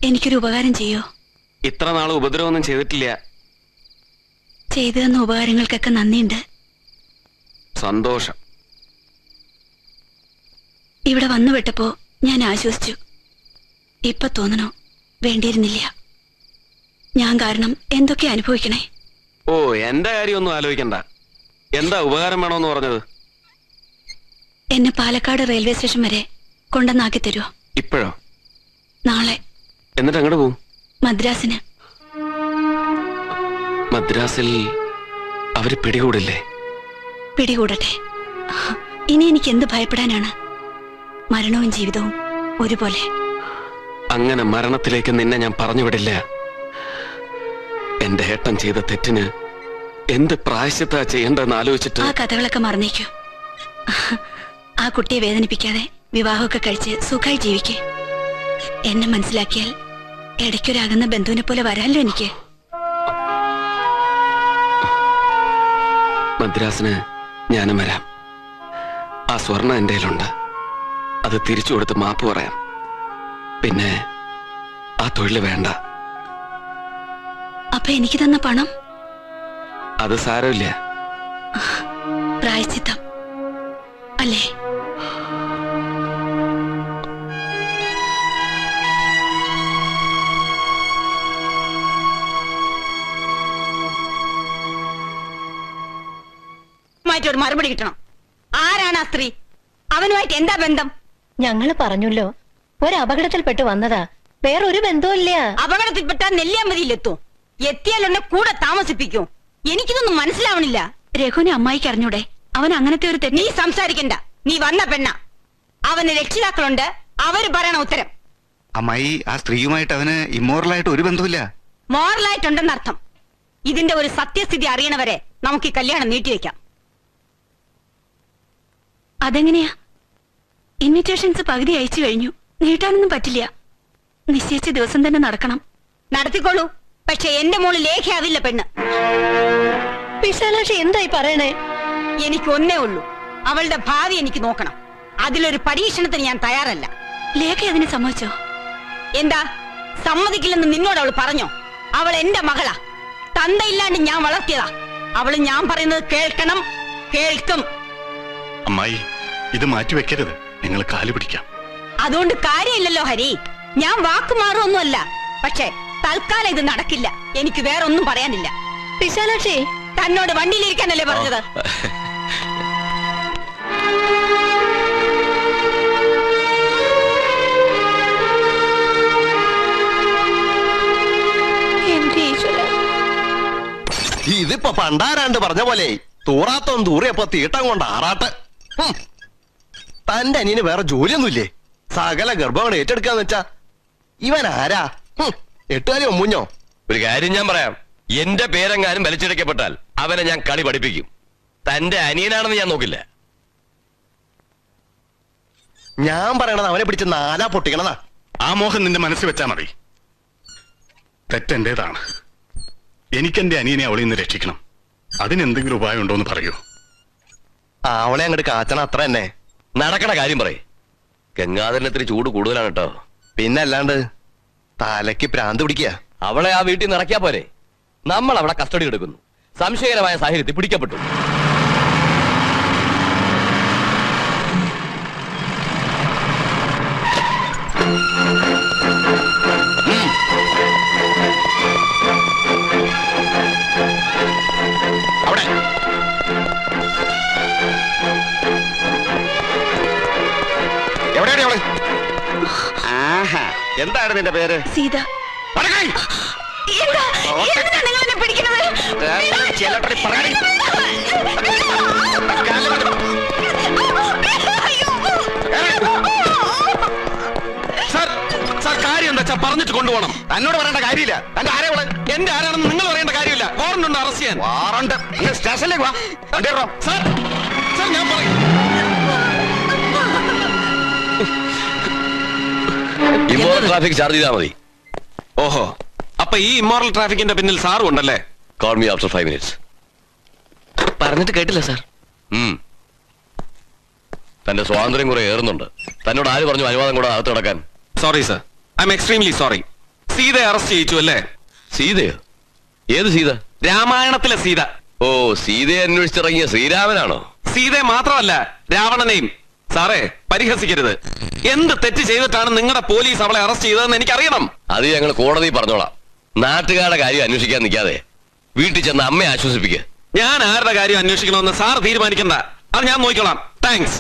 എനിക്കൊരു ഉപകാരം ചെയ്യോ? ഇത്ര നാൾ ഉപദ്രവമൊന്നും ചെയ്തിട്ടില്ല. ചെയ്തു തന്ന ഉപകാരങ്ങൾക്കൊക്കെ നന്ദിയുണ്ട്. സന്തോഷം. ഇവിടെ വന്നു വിട്ടപ്പോ ഞാൻ ആശ്വസിച്ചു. ഇപ്പൊ തോന്നണോ വേണ്ടിയിരുന്നില്ല. ഞാൻ കാരണം എന്തൊക്കെ അനുഭവിക്കണേ. ഓ, എന്റെ കാര്യമൊന്നും ആലോചിക്കണ്ട. എന്താ ഉപകാരം വേണോന്ന് പറഞ്ഞത്? എന്നെ പാലക്കാട് റെയിൽവേ സ്റ്റേഷൻ വരെ കൊണ്ടുവന്നാക്കി തരുമോ? ഇപ്പോഴോ? നാളെ. എന്നിട്ട് അങ്ങോട്ട് പോവും? മദ്രാസിന്. മദ്രാസിൽ അവര് പിടികൂടില്ലേ? പിടികൂടട്ടെ. ഇനി എനിക്ക് എന്ത് ഭയപ്പെടാനാണ്? മരണവും ജീവിതവും ഒരുപോലെ. അങ്ങനെ മരണത്തിലേക്ക് നിന്നെ ഞാൻ പറഞ്ഞുവിടില്ല. എന്റെ ഏട്ടൻ ചെയ്ത തെറ്റിന് എന്ത് പ്രായശ്ചിത്ത ചെയ്യേണ്ടെന്ന് ആലോചിച്ചിട്ട്. ആ കഥകളൊക്കെ മറന്നേക്കൂ. ആ കുട്ടിയെ വേദനിപ്പിക്കാതെ വിവാഹമൊക്കെ കഴിച്ച് സുഖമായി ജീവിക്കേ. എന്നെ മനസ്സിലാക്കിയാൽ ഇടയ്ക്കൊരാകുന്ന ബന്ധുവിനെ പോലെ വരാമല്ലോ എനിക്ക്. മദ്രാസിന് ഞാനും വരാം. ആ സ്വർണം എന്റെ കയ്യിലുണ്ട്. അത് തിരിച്ചു കൊടുത്ത് മാപ്പ് പറയാം. പിന്നെ ആ തൊഴിൽ വേണ്ട. അപ്പൊ എനിക്ക് തന്ന പണം? അത് സാരമില്ല. പ്രായശ്ചിത്തം അല്ലേ? മാറ്റൊരു മറുപടി കിട്ടണം. ആരാണ് ആ സ്ത്രീ? അവനുമായിട്ട് എന്താ ബന്ധം? ഞങ്ങള് പറഞ്ഞല്ലോ, ഒരു അപകടത്തിൽപ്പെട്ട് വന്നതാ, വേറൊരു ബന്ധവുമില്ല. അപകടത്തിൽപ്പെട്ടാൽ നെല്ലിയാമ്പതിയിലെത്തും. എത്തിയാലൊന്നെ കൂടെ താമസിപ്പിക്കും. എനിക്കിതൊന്നും മനസ്സിലാവണില്ല. രഘുവിനെ അമ്മായിക്ക് അറിഞ്ഞൂടെ? അവൻ അങ്ങനത്തെ ഒരു നീ സംസാരിക്കണ്ട. നീ വന്ന പെണ്ണ. അവന് രക്ഷിതാക്കളുണ്ട്. അവര് പറയണ ഉത്തരം. അമ്മായി, ആ സ്ത്രീയുമായിട്ട് അവന് ഇമ്മോറലായിട്ട് ഒരു ബന്ധമില്ല. മോറലായിട്ടുണ്ടെന്നർത്ഥം. ഇതിന്റെ ഒരു സത്യസ്ഥിതി അറിയണവരെ നമുക്ക് ഈ കല്യാണം നീട്ടിവെക്കാം. അതെങ്ങനെയാ? ഇൻവിറ്റേഷൻസ് പകുതി അയച്ചു കഴിഞ്ഞു. നീട്ടാനൊന്നും പറ്റില്ല. നിശ്ചയിച്ച ദിവസം തന്നെ നടക്കണം. നടത്തിക്കോളൂ. പക്ഷെ എന്റെ മോള് ലേഖയാവില്ല പെണ്ണ്. വിശാലാക്ഷി എന്തായി പറയണേ? എനിക്ക് ഒന്നേ ഉള്ളൂ, അവളുടെ ഭാവി എനിക്ക് നോക്കണം. അതിലൊരു പരീക്ഷണത്തിന് ഞാൻ തയ്യാറല്ല. ലേഖ അതിന് സമ്മതിച്ചോ? എന്താ സമ്മതിക്കില്ലെന്ന് നിന്നോട് അവൾ പറഞ്ഞോ? അവൾ എന്റെ മകളാ. തന്തയില്ലാണ്ട് ഞാൻ വളർത്തിയതാ. അവള് ഞാൻ പറയുന്നത് കേൾക്കണം, കേൾക്കും. അമ്മായി, ഇത് മാറ്റിവെക്കരുത്. നിങ്ങൾ കാലു പിടിക്കാം. അതുകൊണ്ട് കാര്യമില്ലല്ലോ ഹരി. ഞാൻ വാക്ക് മാറുമൊന്നുമല്ല. പക്ഷെ തൽക്കാലം ഇത് നടക്കില്ല. എനിക്ക് വേറൊന്നും പറയാനില്ല. വിശാലാക്ഷി, തന്നോട് വണ്ടിയിലിരിക്കാനല്ലേ പറഞ്ഞത്? ഇതിപ്പോ പണ്ടാരാണ്ട് പറഞ്ഞ പോലെ തൂറാത്തോൻ തൂറിയപ്പോ തീട്ടം കൊണ്ട് ആറാട്ട്. തന്റെ അനിയന് വേറെ ജോലിയൊന്നുമില്ലേ? സകല ഗർഭങ്ങൾ ഏറ്റെടുക്കാന്ന് വെച്ചാ ഇവൻ ആരാ? എട്ടുകാലി ഒമ്മുഞ്ഞോ? ഒരു കാര്യം ഞാൻ പറയാം. എന്റെ പേരെങ്ങാനും വലിച്ചിടയ്ക്കപ്പെട്ടാൽ അവനെ ഞാൻ കളി പഠിപ്പിക്കും. തന്റെ അനിയനാണെന്ന് ഞാൻ നോക്കില്ല. ഞാൻ പറയണത് അവനെ പിടിച്ച് നാലാ പൊട്ടിക്കണതാ. ആ മോഹൻ നിന്റെ മനസ്സിൽ വെച്ചാ മതി. തെറ്റെന്റേതാണ്. എനിക്കെന്റെ അനിയനെ അവളിൽ നിന്ന് രക്ഷിക്കണം. അതിനെന്തെങ്കിലും ഉപായം ഉണ്ടോ എന്ന് പറയൂ. അവളെ അങ്ങോട്ട് കാച്ചണ അത്ര തന്നെ. നടക്കണ കാര്യം പറയേ. ഗംഗാധരനത്തിന് ചൂട് കൂടുതലാണ് കേട്ടോ. പിന്നെ അല്ലാണ്ട് തലയ്ക്ക് പ്രാന്ത് പിടിക്കുക. അവളെ ആ വീട്ടിൽ നിറയ്ക്കാ പോരെ. നമ്മൾ അവളെ കസ്റ്റഡി എടുക്കുന്നു. സംശയകരമായ സാഹചര്യത്തിൽ പിടിക്കപ്പെട്ടു. എവിടെയാണ് അവള്? ആഹാ, എന്താണ് നിന്റെ പേര്? സീത. കാര്യം എന്താ വെച്ചാ പറഞ്ഞിട്ട് കൊണ്ടുപോകണം. തന്നോട് പറയേണ്ട കാര്യമില്ല. തന്റെ ആരെ അവള്? എന്റെ ആരാണെന്ന് നിങ്ങൾ പറയേണ്ട കാര്യമില്ല. വാറണ്ട് ഉണ്ട് അറസ്റ്റ് ചെയ്യാൻ. വാറണ്ട്? സ്റ്റേഷനിലേക്ക് വാ. സാർ, സാർ ഞാൻ പറയും. ട്രാഫിക് ചാർജ് ചെയ്താൽ മതി. ഓഹോ, അപ്പൊ ഈ ഇമ്മോറൽ ട്രാഫിക്കിന്റെ പിന്നിൽ സാറും ഉണ്ടല്ലേ? Call me after 5 minutes. പറഞ്ഞിട്ട് കേട്ടില്ല സാർ. തന്റെ സ്വാതന്ത്ര്യം കുറെ ഏറുന്നുണ്ട്. തന്നോട് ആര് പറഞ്ഞു അനുവാദം കൂടെ അകത്ത് കിടക്കാൻ? Sorry sir, I am extremely sorry. സീതയെ അറസ്റ്റ് ചെയ്യിച്ചു അല്ലേ? സീതയോ? ഏത് സീത? രാമായണത്തിലെ സീത. ഓ, സീതയെ അന്വേഷിച്ചിറങ്ങിയ ശ്രീരാമനാണോ? സീതയെ മാത്രമല്ല, രാവണനെയും. സാറേ, പരിഹസിക്കരുത്. എന്ത് തെറ്റ് ചെയ്തിട്ടാണ് നിങ്ങളുടെ പോലീസ് അവളെ അറസ്റ്റ് ചെയ്തതെന്ന് എനിക്കറിയണം. അത് ഞങ്ങൾ കോടതി പറഞ്ഞോളാം. നാട്ടുകാരുടെ കാര്യം അന്വേഷിക്കാൻ നിൽക്കാതെ വീട്ടിൽ ചെന്ന് അമ്മയെ ആശ്വസിപ്പിക്കുക. ഞാൻ ആരുടെ കാര്യം അന്വേഷിക്കണമെന്ന് സാർ തീരുമാനിക്കണ്ട. അത് ഞാൻ നോക്കിക്കോളാം. താങ്ക്സ്.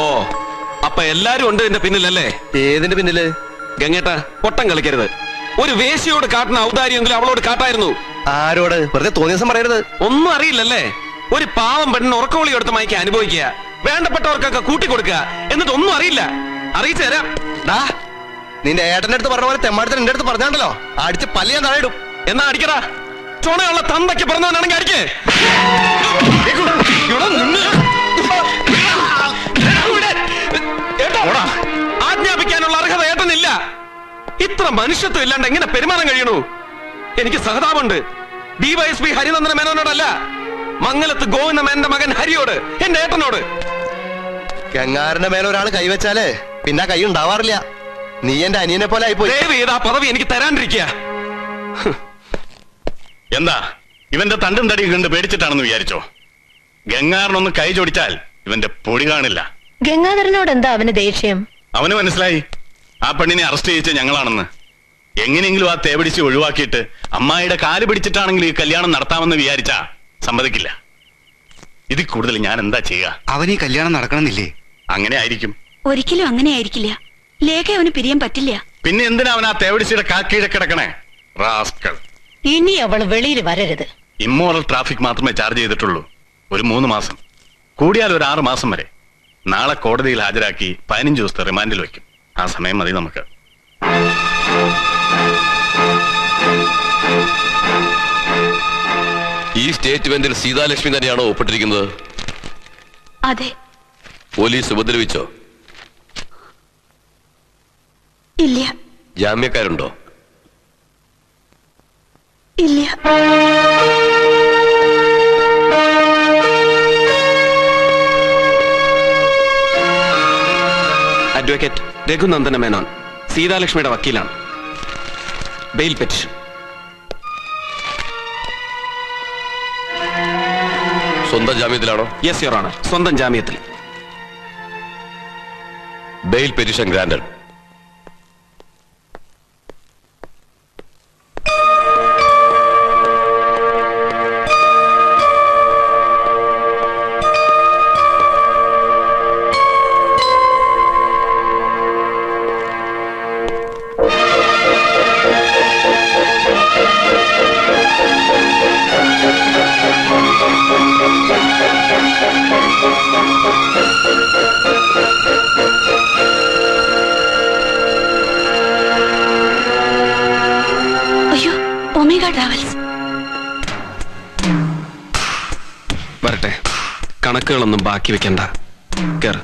ഓ, അപ്പൊ എല്ലാരും ഉണ്ട് ഇതിന്റെ പിന്നിലല്ലേ? ഏതിന്റെ പിന്നില്? ഗംഗേട്ട, പൊട്ടം കളിക്കരുത്. ഒരു വേശ്യയോട് കാട്ടുന്ന ഔദാര്യമെങ്കിലും അവളോട് കാട്ടായിരുന്നു. ആരോട്? വെറുതെ തോന്നിയ ദിവസം പറയരുത്. ഒന്നും അറിയില്ലല്ലേ? ഒരു പാവം പെണ്ണിന് ഉറക്കവിളി എടുത്ത് മയക്കി അനുഭവിക്കുക, വേണ്ടപ്പെട്ടവർക്കൊക്കെ കൂട്ടിക്കൊടുക്കുക, എന്നിട്ട് ഒന്നും അറിയില്ല. അറിയിച്ചു തരാം. നിന്റെ ഏട്ടന്റെ അടുത്ത് പറഞ്ഞ പോലെ തെമ്മാടത്തിന് എന്റെ അടുത്ത് പറഞ്ഞാണ്ടല്ലോ, അടിച്ച് പല്ല് ഞാൻ തടയിടും. എന്നാ അടിക്കടാ. ചുണയുള്ള തന്തയ്ക്ക് പറഞ്ഞവനാണെങ്കിൽ അടിക്കേ. ആജ്ഞാപിക്കാനുള്ള അർഹത ഏട്ടനില്ല. ഇത്ര മനുഷ്യത്വം ഇല്ലാണ്ട് എങ്ങനെ പെരുമാറാൻ കഴിയണു? എനിക്ക് സഹതാപമുണ്ട്. ഡിവൈഎസ്പി ഹരിനന്ദന മേനോനോടല്ല, മംഗലത്ത് ഗോവിന്ദ മേനന്റെ മകൻ ഹരിയോട്, എന്റെ ഏട്ടനോട്. ഗംഗാരന്റെ മേലെ ഒരാൾ കൈവച്ചാലേ പിന്നെ കൈ ഉണ്ടാവാറില്ല. നീ എന്റെ അനിയനെ പോലെ ആയിപ്പോയി. ദയവ് ചെയ്ത് ആ പദവി എനിക്ക് തരാണ്ടിരിക്കുക. എന്താ ഇവന്റെ തണ്ടും തടിയും കണ്ട് പേടിച്ചിട്ടാണെന്ന് വിചാരിച്ചോ? ഗംഗാറിനൊന്ന് കൈ ചോടിച്ചാൽ ഇവന്റെ പൊടി കാണില്ല. ഗംഗാധരനോട് എന്താ അവന് ദേഷ്യം? അവന് മനസ്സിലായി ആ പെണ്ണിനെ അറസ്റ്റ് ചെയ്യിച്ച ഞങ്ങളാണെന്ന്. എങ്ങനെയെങ്കിലും ആ തേപിടിച്ച് ഒഴിവാക്കിയിട്ട് അമ്മായിയുടെ കാല് പിടിച്ചിട്ടാണെങ്കിൽ ഈ കല്യാണം നടത്താമെന്ന് വിചാരിച്ചാ സമ്മതിക്കില്ല. ഇതിൽ കൂടുതൽ ഞാൻ എന്താ ചെയ്യുക? അവൻ ഈ കല്യാണം നടക്കണമെന്നില്ലേ? അങ്ങനെ ആയിരിക്കും. ഒരിക്കലും അങ്ങനെ ആയിരിക്കില്ല. ലേഖ അവന് പിരിയാൻ പറ്റില്ല. പിന്നെ എന്തിനാ അവൻ ആ തേവിടിച്ചിയുടെ കാക്കീഴെ കിടക്കണേ? റാസ്കൾ. ഇനി അവൾ വെളിയിൽ വരരുത്. ഇമ്മോറൽ ട്രാഫിക് മാത്രമേ ചാർജ് ചെയ്തിട്ടുള്ളൂ. ഒരു 3 മാസം, കൂടിയാൽ ഒരു 6 മാസം വരെ. നാളെ കോടതിയിൽ ഹാജരാക്കി 15 ദിവസത്തെ റിമാൻഡിൽ വെക്കും. ആ സമയം മതി നമുക്ക്. ഈ സ്റ്റേറ്റ്മെന്റിൽ സീതാലക്ഷ്മി തന്നെയാണോ ഒപ്പിട്ടിരിക്കുന്നത്? അതെ. പോലീസ് ഉപദ്രവിച്ചോ? ഇല്ല. ജാമ്യക്കാരുണ്ടോ? ഇല്ല. അഡ്വക്കേറ്റ് രഘുനന്ദന മേനോൻ, സീതാലക്ഷ്മിയുടെ വക്കീലാണ്. Bail petition. സ്വന്തം ജാമ്യത്തിലാണോ? യെസ് യുവർ ഓണർ, സ്വന്തം ജാമ്യത്തിൽ. Bail petition granted. അയ്യോ, ഒമേഗ ട്രാവൽസ്. വരട്ടെ, കണക്കുകളൊന്നും ബാക്കി വെക്കണ്ട. കേറ്.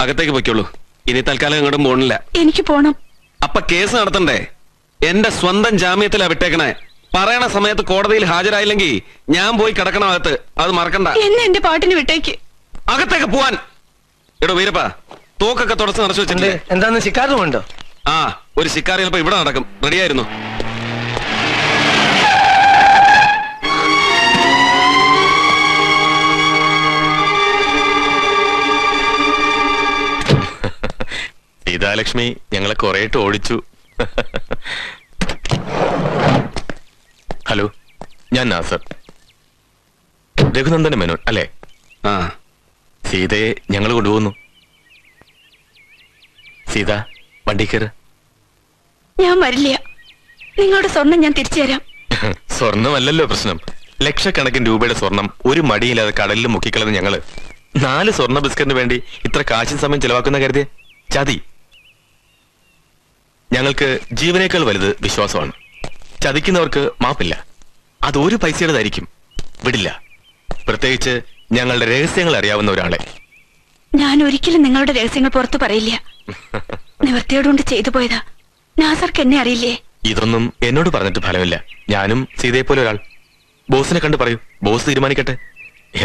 അകത്തേക്ക് പൊയ്ക്കോളൂ. ഇനി തൽക്കാലം ഇങ്ങോട്ടും പോണില്ല. എനിക്ക് പോണം. അപ്പൊ കേസ് നടത്തണ്ടേ? എന്റെ സ്വന്തം ജാമ്യത്തിലാ വിട്ടേക്കണേ. പറയണ സമയത്ത് കോടതിയിൽ ഹാജരായില്ലെങ്കിൽ ഞാൻ പോയി കിടക്കണം അകത്ത്. അത് മറക്കണ്ട. എന്നെ എന്റെ പാട്ടിന് വിട്ടേക്ക്. അകത്തേക്ക് പോവാൻ. എടോ വീരപ്പ, തോക്കൊക്കെ തുടച്ച് നിറച്ചു വെച്ചിട്ടുണ്ട്. എന്താന്ന് ശിക്കാറുമുണ്ടോ? ആ, ഒരു ശിക്കാരി ചിലപ്പോ ഇവിടെ നടക്കും. റെഡിയായിരുന്നു. സീതാലക്ഷ്മി ഞങ്ങളെ കുറേട്ട് ഓടിച്ചു. ഹലോ, ഞാൻ നാസർ. രഘുനന്ദന മേനോൻ അല്ലേ? ആ, സീതയെ ഞങ്ങൾ കൊണ്ടുപോകുന്നു. സീത, വണ്ടി കയറ്. ഞാൻ വരില്ല. നിങ്ങളുടെ സ്വർണം ഞാൻ തിരിച്ചു തരാം. സ്വർണ്ണമല്ലല്ലോ പ്രശ്നം. ലക്ഷക്കണക്കിന് രൂപയുടെ സ്വർണം ഒരു മടിയില്ലാതെ കടലിൽ മുക്കിക്കളന്ന് ഞങ്ങള് 4 സ്വർണ്ണ ബിസ്ക്കറ്റിന് വേണ്ടി ഇത്ര കാശും സമയം ചെലവാക്കുന്ന കരുതിയ ചതി. ഞങ്ങൾക്ക് ജീവനേക്കാൾ വലുത് വിശ്വാസമാണ്. ചതിക്കുന്നവർക്ക് മാപ്പില്ല. അത് ഒരു പൈസയുടേതായിരിക്കും, വിടില്ല. പ്രത്യേകിച്ച് ഞങ്ങളുടെ രഹസ്യങ്ങൾ അറിയാവുന്ന ഒരാളെ. ഞാൻ ഒരിക്കലും നിങ്ങളുടെ രഹസ്യങ്ങൾ പുറത്തു പറയില്ല. നിവർത്തിയോടുകൊണ്ട് ചെയ്തു പോയതാ. നാസർക്ക് എന്നെ അറിയില്ലേ? ഇതൊന്നും എന്നോട് പറഞ്ഞിട്ട് ഫലമില്ല. ഞാനും സീതയെ പോലെ ഒരാൾ. ബോസിനെ കണ്ടു പറയൂ, ബോസ് തീരുമാനിക്കട്ടെ.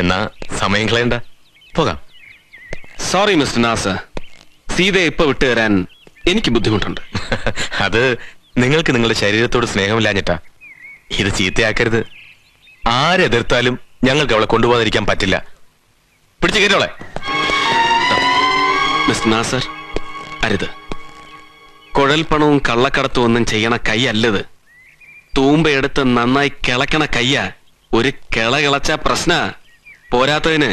എന്നാ സമയം കളയണ്ട, പോകാം. സോറി മിസ്റ്റർ നാസർ, സീതയെ ഇപ്പൊ വിട്ടുതരാൻ എനിക്ക് ബുദ്ധിമുട്ടുണ്ട്. അത് നിങ്ങൾക്ക് നിങ്ങളുടെ ശരീരത്തോട് സ്നേഹമില്ലാഞ്ഞിട്ടാ. ഇത് ചീത്തയാക്കരുത്. ആരെതിർത്താലും ഞങ്ങൾക്ക് അവളെ കൊണ്ടുപോകാതിരിക്കാൻ പറ്റില്ല. പിടിച്ചു കയറ്റോളെ. മിസ്റ്റർ നാസർ, അരുത്. കുഴൽപ്പണവും കള്ളക്കടത്തും ഒന്നും ചെയ്യണ കൈയല്ലത്. തൂമ്പയെടുത്ത് നന്നായി കിളക്കണ കയ്യ. ഒരു കിള കിളച്ച പ്രശ്ന. പോരാത്തതിന്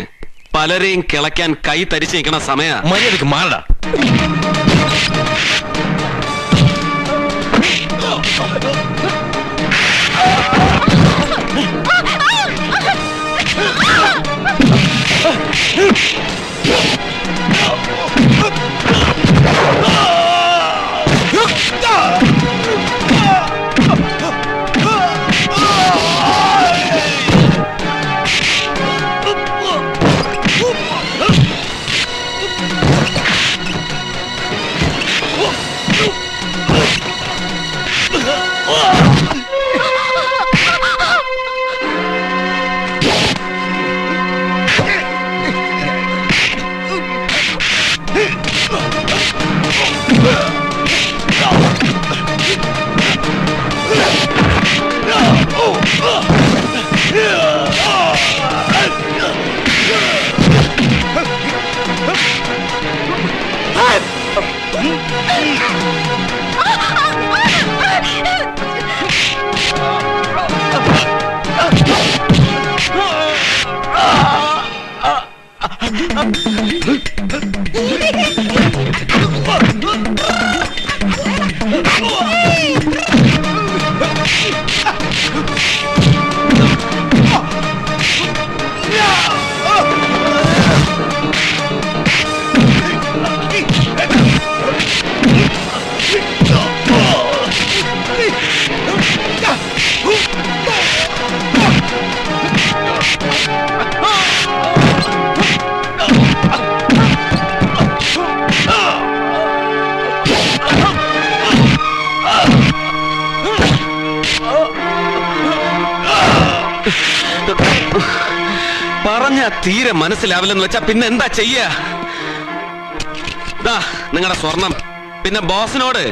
പലരെയും കിളയ്ക്കാൻ കൈ തരിച്ചു നിൽക്കണ സമയ. മര്യാദക്ക് മാറടാ. പറഞ്ഞ തീരെ മനസ്സിലാവില്ലെന്ന് വെച്ചാ പിന്നെ എന്താ ചെയ്യ? നിങ്ങളുടെ സ്വർണം. പിന്നെ ബോസിനോട്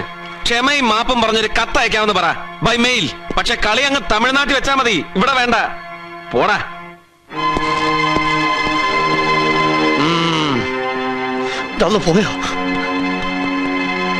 ക്ഷമയും മാപ്പും പറഞ്ഞൊരു കത്ത് അയക്കാമെന്ന് പറ, ബൈ മെയിൽ. പക്ഷെ കളി അങ്ങ് തമിഴ്നാട്ടിൽ വെച്ചാ മതി, ഇവിടെ വേണ്ട. പോടാ. പോയോ?